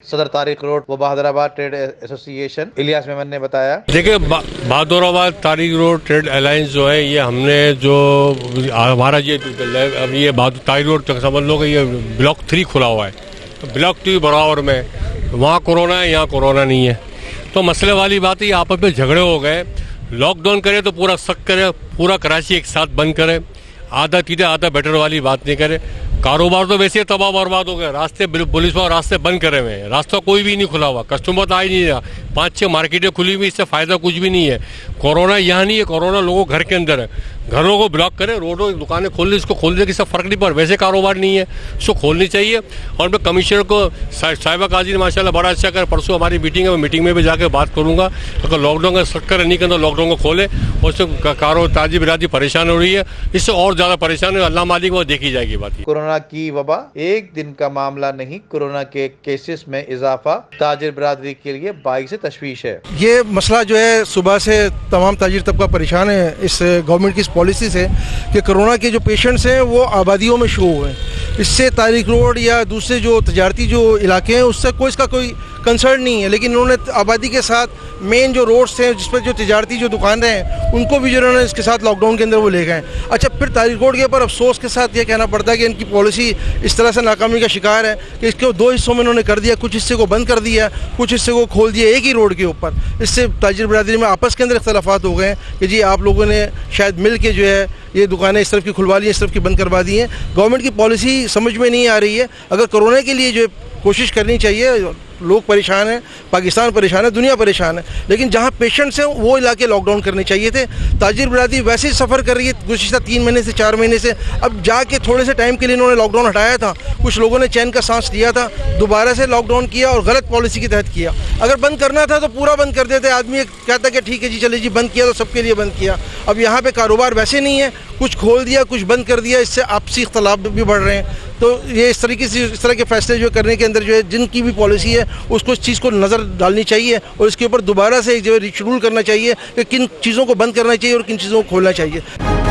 सदर तारिक रोड व Bahadurabad trade association Ilyas Memon ने बताया। देखिए Bahadurabad Tariq road trade alliance जो है ये हमने जो हमारा ये अब ये तारिक रोड तक समझ लो कि ये ब्लॉक 3 खुला हुआ है। तो ब्लॉक 3 बराबर में वहाँ कोरोना है, यहाँ कोरोना नहीं है। तो मसले वाली बात है, आपस में झगड़े हो गए। लॉकडाउन करे तो पूरा सख्त करे, पूरा कराची एक साथ बंद करे, आधा चीज़ें आधा बेटर वाली बात नहीं करे। कारोबार तो वैसे तबाह बर्बाद हो गए, रास्ते पुलिस वाले रास्ते बंद करे हुए हैं, रास्ता कोई भी नहीं खुला हुआ, कस्टमर तो आ ही नहीं रहा। 5-6 मार्केटें खुली हुई, इससे फ़ायदा कुछ भी नहीं है। कोरोना यहाँ नहीं है, कोरोना लोगों घर के अंदर है। घरों को ब्लॉक करे, रोडों दुकानें खोल दी, इसको खोलने की सब फर्क नहीं पड़, वैसे कारोबार नहीं है, इसको खोलनी चाहिए। और मैं कमिश्नर को साहिबा काजी ने माशाल्लाह बड़ा अच्छा कर, परसों हमारी मीटिंग है, मैं मीटिंग में भी जाकर बात करूँगा। अगर लॉकडाउन का सख्त कर नहीं करना, लॉकडाउन को खोले, और उससे ताजी बिरादरी परेशान हो रही है, इससे और ज़्यादा परेशान है। अल्लाह मालिक वो देखी जाएगी बात। कोरोना की वबा एक दिन का मामला नहीं, कोरोना के केसेस में इजाफा ताजिर बिरादरी के लिए बाइक से तशवीश है। ये मसला जो है सुबह से तमाम ताजिर तबका परेशान है इस गवर्नमेंट की पॉलिसी से कि कोरोना के जो पेशेंट्स हैं वो आबादियों में शुरू हुए हैं। इससे तारिक रोड या दूसरे जो तजारती जो इलाके हैं उससे इसका कोई कंसर्न नहीं है, लेकिन इन्होंने आबादी के साथ मेन जो रोड्स हैं जिस पर जो तजारती जो दुकानें हैं उनको भी जो इन्होंने इसके साथ लॉकडाउन के अंदर वो ले गए। अच्छा, फिर तारिक रोड के ऊपर अफसोस के साथ ये कहना पड़ता है कि इनकी पॉलिसी इस तरह से नाकामी का शिकार है कि इसको 2 हिस्सों में इन्होंने कर दिया, कुछ हिस्से को बंद कर दिया, कुछ हिस्से को खोल दिया एक ही रोड के ऊपर। इससे ताजिर बिरादरी में आपस के अंदर इख्तलाफात हो गए हैं कि जी आप लोगों ने शायद मिल के जो है ये दुकानें इस तरफ की खुलवा ली, इस तरफ की बंद करवा दी हैं। गवर्नमेंट की पॉलिसी समझ में नहीं आ रही है। अगर कोरोना के लिए जो कोशिश करनी चाहिए, लोग परेशान हैं, पाकिस्तान परेशान है, दुनिया परेशान है, लेकिन जहां पेशेंट्स हैं वो इलाके लॉकडाउन करने चाहिए थे। ताजिर बिरादरी वैसे ही सफ़र कर रही है गुज़िश्ता 3 महीने से 4 महीने से। अब जाके थोड़े से टाइम के लिए इन्होंने लॉकडाउन हटाया था, कुछ लोगों ने चैन का सांस लिया था, दोबारा से लॉकडाउन किया और गलत पॉलिसी के तहत किया। अगर बंद करना था तो पूरा बंद कर देते, आदमी कहता कि ठीक है जी चले जी बंद किया तो सबके लिए बंद किया। अब यहाँ पे कारोबार वैसे नहीं है, कुछ खोल दिया कुछ बंद कर दिया, इससे आपसी इख्तलाफ भी बढ़ रहे हैं। तो ये इस तरीके से इस तरह के फैसले जो करने के अंदर जो है जिनकी भी पॉलिसी है उसको इस चीज़ को नज़र डालनी चाहिए और इसके ऊपर दोबारा से जो है रिशेड्यूल करना चाहिए कि किन चीज़ों को बंद करना चाहिए और किन चीज़ों को खोलना चाहिए।